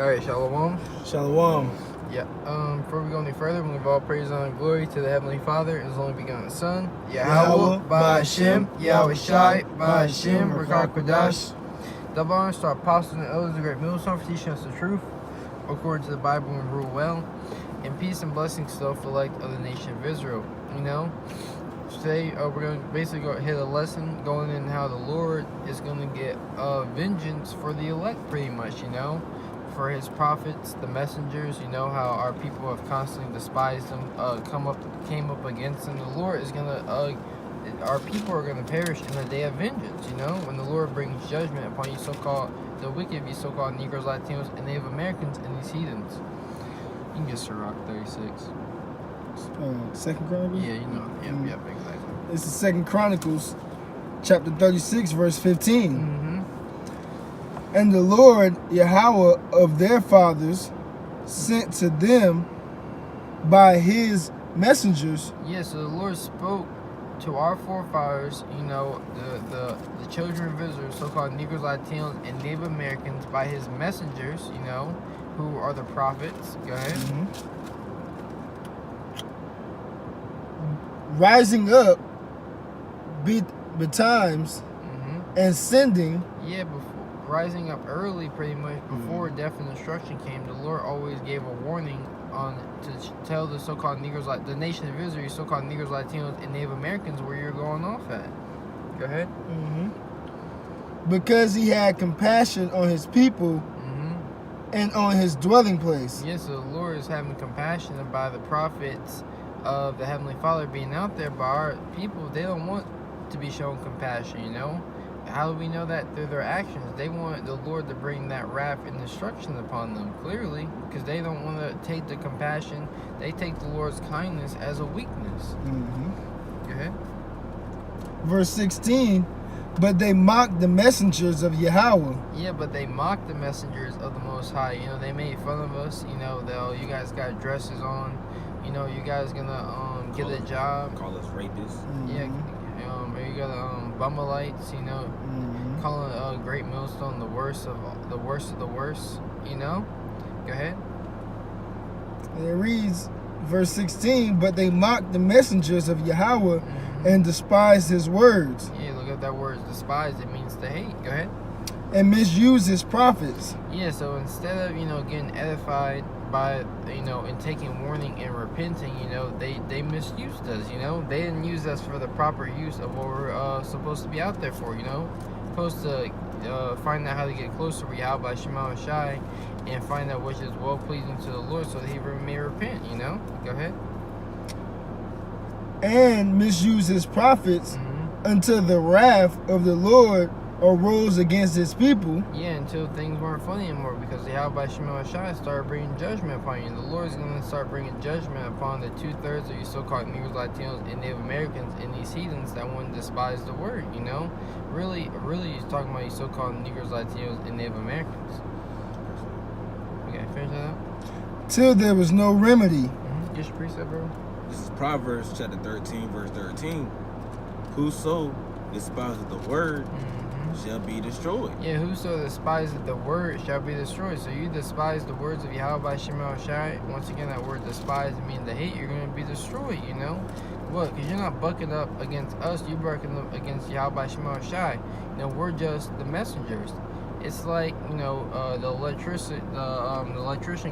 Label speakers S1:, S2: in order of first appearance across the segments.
S1: Alright, Shalom.
S2: Shalom.
S1: Yeah. Before we go any further, we give all praise, honor, and glory to the Heavenly Father and His only begotten Son, Yahweh, Ba'Hashem, Yahweh Shai, Ba'Hashem, Rakah Kodash. Double honors to our apostles and elders of the great millstone for teaching us the truth, according to the Bible, and rule well. And peace and blessings to the elect of the nation of Israel. You know, today we're going to basically hit a lesson going in how the Lord is going to get vengeance for the elect, pretty much, you know. For his prophets, the messengers, you know how our people have constantly despised them, came up against them. The Lord is gonna, our people are gonna perish in the day of vengeance. You know, when the Lord brings judgment upon you, so-called the wicked, you so-called Negroes, Latinos, and Native Americans, and these heathens. You can get Sirach 36.
S2: Second Chronicles.
S1: Yeah, you know. Yep, exactly.
S2: It's the Second Chronicles, chapter 36, verse 15.
S1: Mm-hmm.
S2: And the Lord Yahweh of their fathers sent to them by his messengers.
S1: Yeah, so the Lord spoke to our forefathers, you know, the children of Israel, so-called Negroes, Latinos, and Native Americans, by his messengers, you know, who are the prophets. Go ahead.
S2: Rising up betimes and sending.
S1: Yeah, rising up early, pretty much before death and destruction came. The Lord always gave a warning to tell the so-called Negroes, like the nation of Israel, so-called Negroes, Latinos, and Native Americans, where you're going off at. Go ahead.
S2: Because he had compassion on his people and on his dwelling place.
S1: Yes, so the Lord is having compassion by the prophets of the Heavenly Father being out there, by our people. They don't want to be shown compassion, you know. How do we know that? Through their actions. They want the Lord to bring that wrath and destruction upon them, clearly, because they don't want to take the compassion. They take the Lord's kindness as a weakness. Go ahead.
S2: Verse 16, but they mocked the messengers of Yahweh.
S1: Yeah, but they mocked the messengers of the Most High. You know, they made fun of us. You know, you guys got dresses on. You know, you guys gonna get a job.
S3: Call us rapists.
S1: Yeah. You got Bumalites, you know, calling Great Millstone the worst of the worst, you know. Go ahead.
S2: And it reads, verse 16, but they mocked the messengers of Yahweh and despised his words.
S1: Yeah, look at that word, despise. It means to hate. Go ahead.
S2: And misused his prophets.
S1: Yeah, so instead of, you know, getting edified by, you know, and taking warning and repenting, you know, they misused us, you know. They didn't use us for the proper use of what we're supposed to be out there for, you know. Supposed to find out how to get closer to Yahweh Shema Shai and find out which is well-pleasing to the Lord so that he may repent, you know. Go ahead.
S2: And misused his prophets until the wrath of the Lord arose against his people.
S1: Yeah, until things weren't funny anymore, because the Yahweh Shema Shai started bringing judgment upon you. The Lord is going to start bringing judgment upon the 2/3 of you so-called Negroes, Latinos, and Native Americans, and these heathens that want to despise the word, you know. Really, he's talking about you so-called Negroes, Latinos, and Native Americans. Okay, finish that up.
S2: Till there was no remedy.
S1: Get your precept, bro.
S3: This is Proverbs chapter 13, verse 13. Whoso despises the word shall be destroyed.
S1: Yeah, whoso despises the word shall be destroyed. So you despise the words of Yahweh Shema Shai. Once again, that word despise means to hate. You're going to be destroyed, you know. What? Because you're not bucking up against us. You're bucking up against Yahweh Shema Shai. You know, we're just the messengers. It's like, you know, the electrician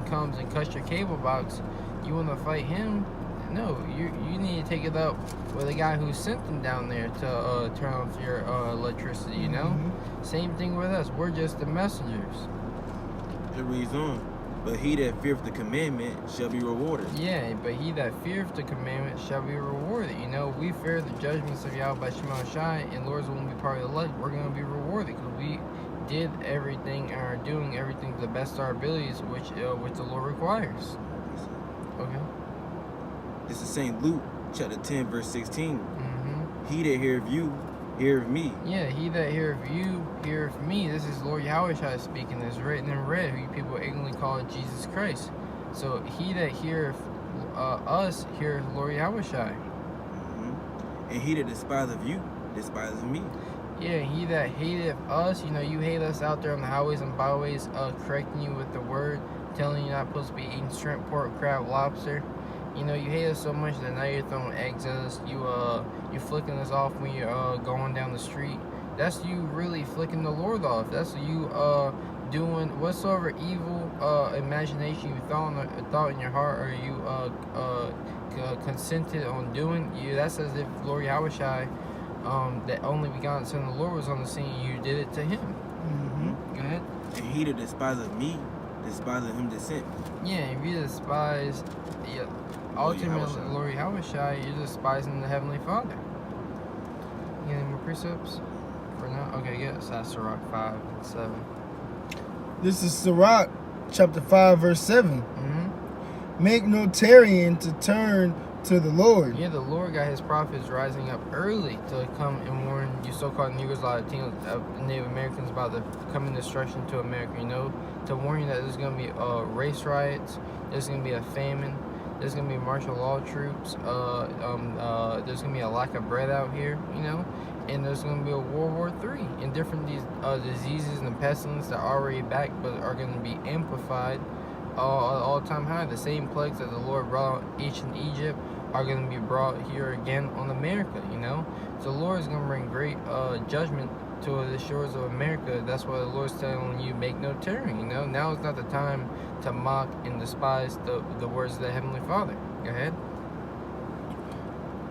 S1: comes and cuts your cable box. You want to fight him? No, you need to take it up with the guy who sent them down there to turn off your electricity, you know? Same thing with us. We're just the messengers.
S3: It reads on. But he that feareth the commandment shall be rewarded.
S1: Yeah, but he that feareth the commandment shall be rewarded. You know, we fear the judgments of Yahweh Shema Shai, and Lord's won't be part of the elect. We're going to be rewarded because we did everything and are doing everything to the best of our abilities, which the Lord requires. Okay.
S3: This is St. Luke, chapter 10, verse 16. He that heareth you, heareth me.
S1: Yeah, he that heareth you, heareth me. This is Lord Yahweh Shai speaking. It's written in red, who you people ignorantly call Jesus Christ. So he that heareth us, heareth Lord Yahweh Shai.
S3: And he that despiseth you, despiseth me.
S1: Yeah, he that hateth us, you hate us out there on the highways and byways, correcting you with the word, telling you you're not supposed to be eating shrimp, pork, crab, lobster. You hate us so much that now you're throwing eggs at us. You flicking us off when you're going down the street. That's you really flicking the Lord off. That's you doing whatsoever evil imagination you thought in your heart, or you consented on doing. That's as if Lord Yahushai, that only begotten Son of the Lord, was on the scene. You did it to him.
S2: Mm-hmm.
S1: Go ahead.
S3: And he that despiseth me, despiseth him that sent me.
S1: Yeah, if you despise, ultimately,
S3: Yahushai.
S1: Lord Yahushai, you're despising the Heavenly Father. You got any more precepts for now? Okay, yes, that's Sirach 5 and 7.
S2: This is Sirach chapter 5 verse 7.
S1: Mm-hmm.
S2: Make no tarrying to turn to the Lord.
S1: Yeah, the Lord got his prophets rising up early to come and warn you so-called Negroes, Latinos, Native Americans about the coming destruction to America, to warn you that there's going to be race riots, there's going to be a famine, there's going to be martial law troops, there's going to be a lack of bread out here, and there's going to be a World War III, and different diseases and pestilence that are already back but are going to be amplified all-time high. The same plagues that the Lord brought on ancient Egypt are going to be brought here again on America, So the Lord is going to bring great judgment to the shores of America. That's why the Lord's telling you, make no tarrying, Now is not the time to mock and despise the words of the Heavenly Father. Go ahead.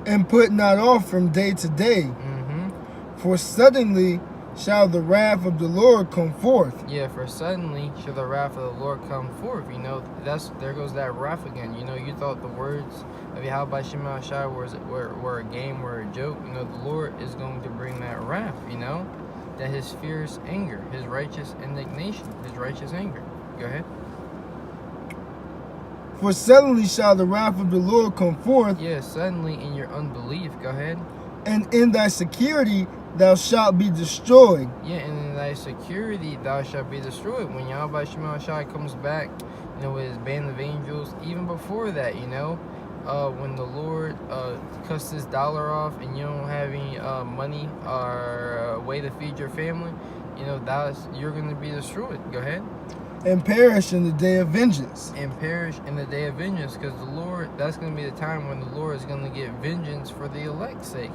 S2: And put not off from day to day,
S1: Mm-hmm.
S2: for suddenly shall the wrath of the Lord come forth.
S1: Yeah, for suddenly shall the wrath of the Lord come forth. There goes that wrath again. You thought the words of Yahweh Shema Shai were a game, were a joke. The Lord is going to bring that wrath, that his fierce anger, his righteous indignation, his righteous anger. Go ahead.
S2: For suddenly shall the wrath of the Lord come forth,
S1: Yeah, suddenly in your unbelief. Go ahead.
S2: and in thy security thou shalt be destroyed.
S1: Yeah, and in thy security thou shalt be destroyed. When Yahweh Shema Shai comes back, with his band of angels, even before that, when the Lord cuts this dollar off and you don't have any money or way to feed your family, you're going to be destroyed. Go ahead.
S2: And perish in the day of vengeance.
S1: And perish in the day of vengeance, because the Lord, that's going to be the time when the Lord is going to get vengeance for the elect's sake,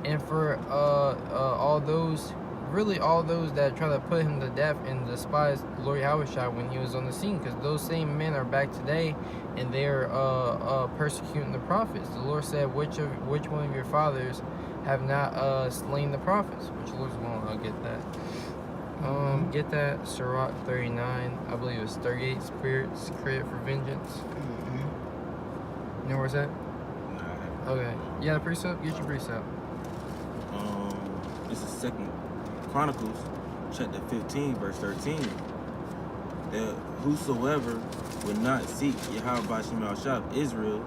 S1: and for all those that try to put him to death and despise Lord Yahushua when he was on the scene, because those same men are back today and they're persecuting the prophets. The Lord said, which one of your fathers have not slain the prophets? Which Lord's going to get that. Get that, Sirach 39, I believe it's 38 spirits created for vengeance. You know where's that?
S3: Nah,
S1: Okay. Yeah, the precept? Get your precept.
S3: this is 2 Chronicles, chapter 15, verse 13. That whosoever would not seek Yahweh Shema Shai of Israel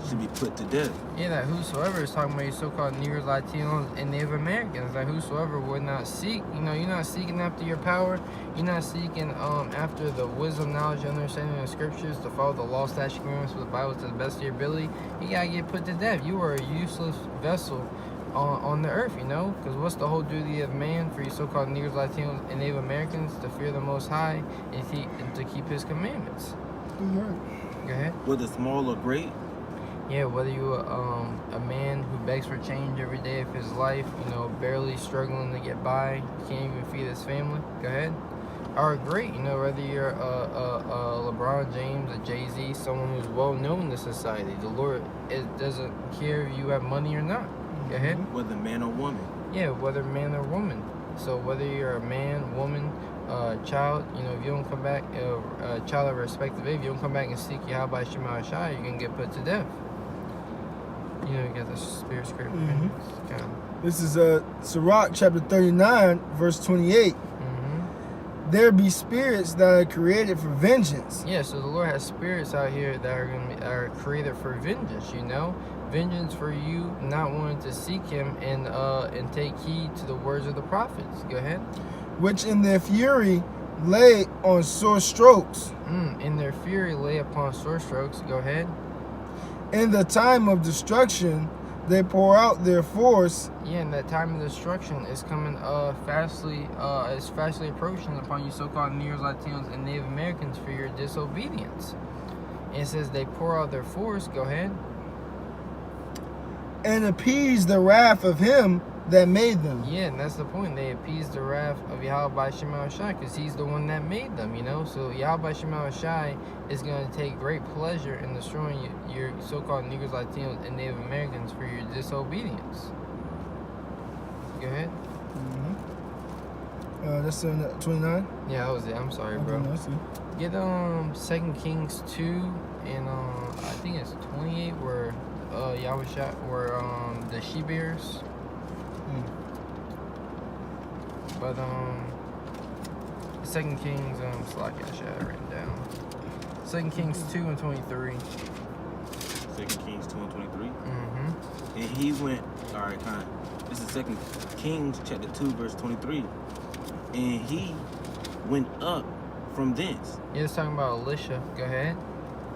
S3: should be put to death.
S1: Yeah, that whosoever is talking about you so-called Negroes, Latinos, and Native Americans. That whosoever would not seek, you're not seeking after your power. You're not seeking after the wisdom, knowledge, and understanding of the scriptures to follow the law, statutes, commandments of the Bible to the best of your ability. You gotta get put to death. You are a useless vessel on the earth, because what's the whole duty of man for you so-called Negroes, Latinos, and Native Americans? To fear the Most High and to keep His commandments. Go ahead.
S3: Whether small or great,
S1: Yeah, whether you a man who begs for change every day of his life, barely struggling to get by, can't even feed his family. Go ahead. Or great, whether you're a LeBron James, a Jay-Z, someone who's well known in the society. The Lord doesn't care if you have money or not. Go ahead.
S3: whether man or woman.
S1: Yeah, whether man or woman. So whether you're a man, woman, child, if you don't come back, a child of respective age, if you don't come back and seek Yahweh Shema Shai, you're gonna get put to death. You got the spirit script.
S2: This is Sirach chapter 39, verse 28. There be spirits that are created for vengeance.
S1: Yeah, so the Lord has spirits out here that are created for vengeance. Vengeance for you not wanting to seek Him and take heed to the words of the prophets. Go ahead.
S2: Which in their fury lay on sore strokes.
S1: In their fury lay upon sore strokes. Go ahead.
S2: In the time of destruction they pour out their force.
S1: Yeah, and that time of destruction is coming is fastly approaching upon you so-called Negroes, Latinos, and Native Americans for your disobedience. And it says they pour out their force. Go ahead.
S2: And appease the wrath of him that made them.
S1: Yeah, and that's the point. They appease the wrath of Yahweh by Shema Shai, because he's the one that made them, you know? So Yahweh by Shema Shai is going to take great pleasure in destroying your so-called Negroes, Latinos, and Native Americans for your disobedience. Go ahead.
S2: That's in 29.
S1: Yeah, that was it. I'm sorry, bro.
S2: Okay, that's it.
S1: Get 2 Kings 2 and I think it's 28 where Yahweh shot where the she bears. But 2 Kings slack, I should have it written down. 2 Kings 2 and 23.
S3: 2 Kings 2 and 23.
S1: Mm-hmm.
S3: And he went, all right, kind of. This is 2 Kings chapter 2, verse 23. And he went up from thence.
S1: Yeah, it's talking about Elisha. Go ahead.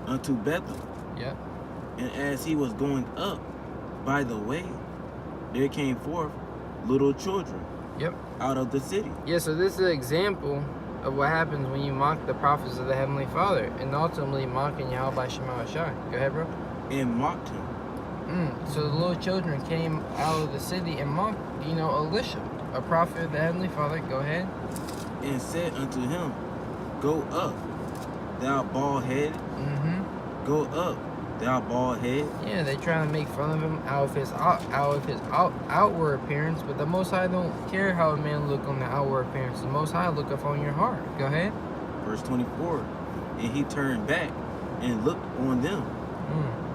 S3: Unto Bethel.
S1: Yep.
S3: And as he was going up by the way, there came forth little children
S1: Yep.
S3: out of the city.
S1: Yeah, so this is an example of what happens when you mock the prophets of the Heavenly Father and ultimately mocking Yahweh by Shema Shai. Go ahead, bro.
S3: And mocked him.
S1: So the little children came out of the city and mocked, Elisha, a prophet of the Heavenly Father. Go ahead.
S3: And said unto him, Go up, thou bald head.
S1: Mm-hmm.
S3: Go up, thou bald head.
S1: Yeah, they trying to make fun of him out of his outward appearance, but the Most High don't care how a man look on the outward appearance. The Most High look upon your heart. Go ahead.
S3: Verse 24. And he turned back and looked on them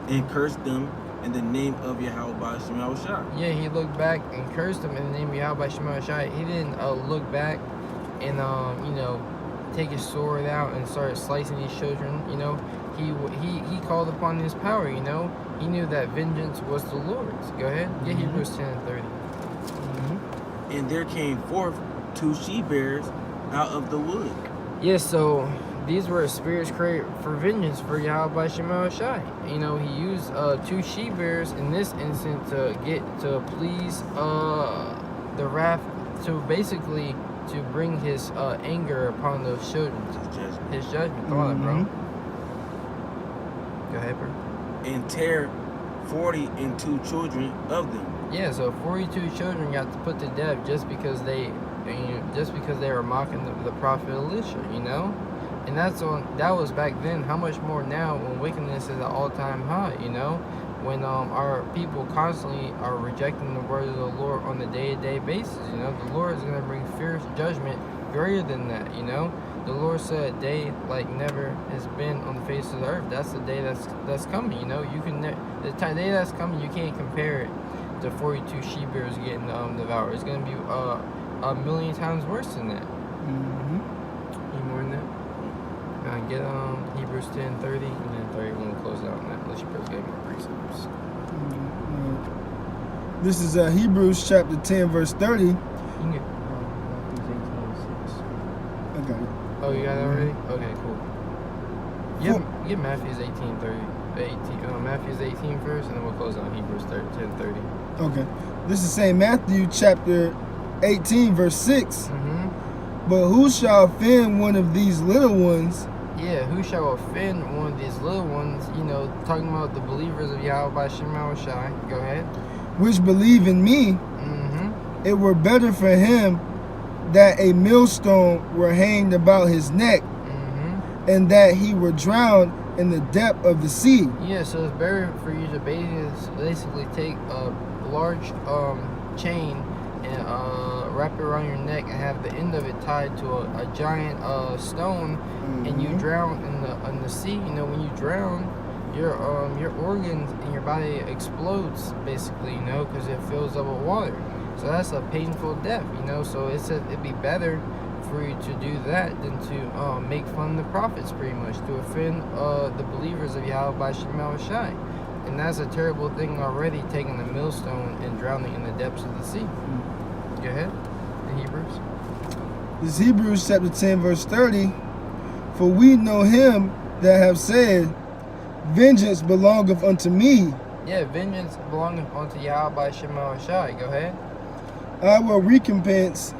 S3: and cursed them in the name of Yahweh by Shema Shai.
S1: Yeah, he looked back and cursed them in the name of Yahweh by Shema Shai. He didn't look back and take his sword out and start slicing these children. He called upon his power. He knew that vengeance was the Lord's. Go ahead. Get Hebrews 10 and 30.
S3: And there came forth 2 she-bears out of the wood.
S1: Yeah, so these were spirits created for vengeance for Yahweh by Shema Shai. He used 2 she-bears in this instant to please the wrath, to bring his anger upon those children. His judgment. Come on, bro. Go ahead, bro.
S3: And tear 42 children of them.
S1: Yeah, so 42 children got to put to death just because they were mocking the prophet Elisha, And that was back then. How much more now when wickedness is at all-time high, When our people constantly are rejecting the word of the Lord on a day-to-day basis, The Lord is going to bring fierce judgment greater than that, The Lord said a day like never has been on the face of the earth. That's the day that's coming, You can the day that's coming, you can't compare it to 42 she-bears getting devoured. It's going to be a million times worse than that. Any more than that? Get Hebrews 10, 30, and then 30 when we close out on that. Unless you both gave more precepts.
S2: This is Hebrews chapter 10, verse 30.
S1: You can get Matthews 18 and 6.
S2: I got it.
S1: Oh, you got it already? Okay, cool. Get Matthews 18, 30. Matthews 18 first, and then we'll close on Hebrews 10, 30.
S2: Okay. This is St. Matthew chapter 18, verse 6. But who shall offend one of these little ones?
S1: Yeah, who shall offend one of these little ones? Talking about the believers of Yahweh by Shema Shai. Go ahead.
S2: Which believe in me. It were better for him that a millstone were hanged about his neck, and that he were drowned in the depth of the sea.
S1: Yeah, so it's better for you to basically take a large chain and wrap it around your neck and have the end of it tied to a giant stone, and you drown in the sea. When you drown, your organs in your body explodes basically, because it fills up with water. So that's a painful death, So it said it'd be better for you to do that than to make fun of the prophets, pretty much, to offend the believers of Yahweh by Shema Shai. And that's a terrible thing already, taking a millstone and drowning in the depths of the sea. Go ahead. In Hebrews.
S2: This is Hebrews chapter 10, verse 30. For we know him that have said, Vengeance belongeth unto me.
S1: Yeah, vengeance belonging unto Yahweh by Shema Shai. Go ahead.
S2: I will recompense,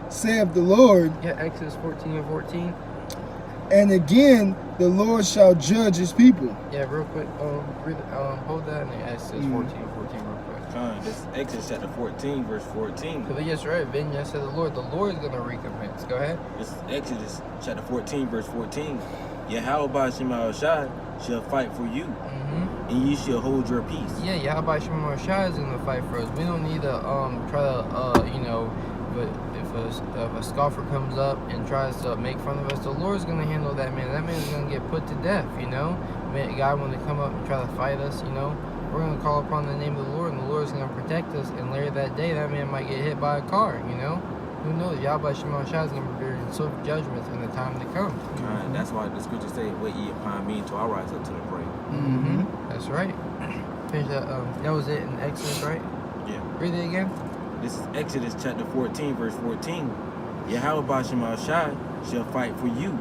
S2: saith the Lord.
S1: Yeah, Exodus 14:14.
S2: And again, the Lord shall judge his people.
S1: Yeah, real quick. Hold that in there. Exodus 14:14, real quick.
S3: This Exodus chapter 14, verse 14.
S1: But yes, right. Vengeance said the Lord. The Lord is gonna recompense. Go ahead.
S3: This Exodus chapter 14, verse 14. Yahweh by Shema Shai shall fight for you, and you shall hold your peace.
S1: Yeah, Yahweh Shema Shai is gonna fight for us. We don't need to try to if a scoffer comes up and tries to make fun of us, the Lord's gonna handle that man. That man's gonna get put to death. Man, God, when they come up and try to fight us, we're gonna call upon the name of the Lord, and the Lord's gonna protect us. And later that day, that man might get hit by a car. Who knows? Yahweh Shema Shai is gonna be bringing swift judgments in the time to come.
S3: That's why the scriptures say, "Wait ye upon me until I rise up to the prey."
S1: That's right. Finish that. That was it in Exodus, right?
S3: Yeah.
S1: Read it again.
S3: This is Exodus chapter 14, verse 14. Yahweh by Shema Shai shall fight for you,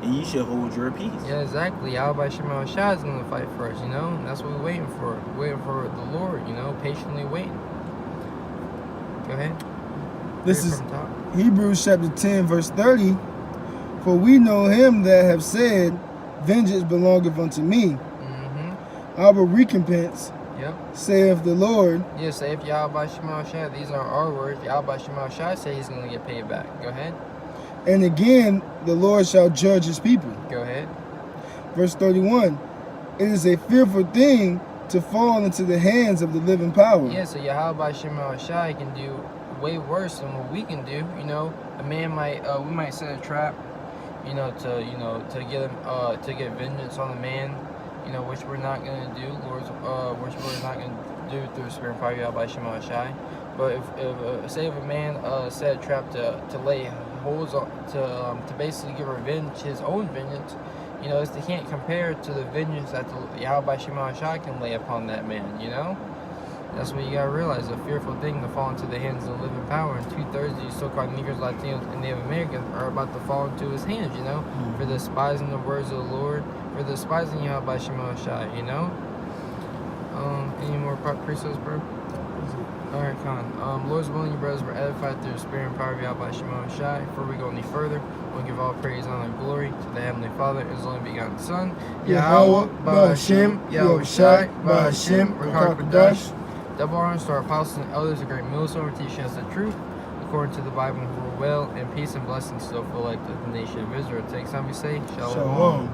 S3: and ye shall hold your peace.
S1: Yeah, exactly. Yahweh Shema Shai is gonna fight for us. And that's what we're waiting for. Waiting for the Lord. Patiently waiting. Go ahead.
S2: This
S1: Read
S2: is
S1: from the top.
S2: Hebrews chapter 10, verse 30. For we know him that have said, vengeance belongeth unto me. I will recompense,
S1: Yep.
S2: saith the Lord.
S1: Yeah, say if Yahweh Shema Shai, these are our words. Yahweh Shema Shai say he's gonna get paid back. Go ahead.
S2: And again, the Lord shall judge his people.
S1: Go ahead.
S2: Verse 31. It is a fearful thing to fall into the hands of the living power.
S1: Yeah, so Yahweh Shema Shai can do way worse than what we can do. A man we might set a trap, to get vengeance on the man, which we're not gonna do, which we're not gonna do through the Spirit and power of Yahweh Shema Shai. But if say if a man set a trap to lay holds on to basically give revenge, his own vengeance, they can't compare to the vengeance that the Yahweh Shema Shai can lay upon that man. That's what you gotta realize. A fearful thing to fall into the hands of the living power, and 2/3 of these so-called Negroes, Latinos, and Native Americans are about to fall into his hands. For despising the words of the Lord, for despising Yahweh Shema Shai. Any more precepts, bro? All right, Khan. Lord's willing, you brothers were edified through the Spirit and power of Yahweh Shema Shai. Before we go any further, we'll give all praise, honor, and glory to the Heavenly Father and His only begotten Son,
S2: Yahweh, Ba'ashem, Yahweh Shai, Ba'ashem, Rakakadash.
S1: Double honors to our apostles and elders, a great millstone for teaching us the truth, according to the Bible, and rule well, and peace and blessings to the full elect of the nation of Israel. Take time we say, Shalom.
S2: Shalom.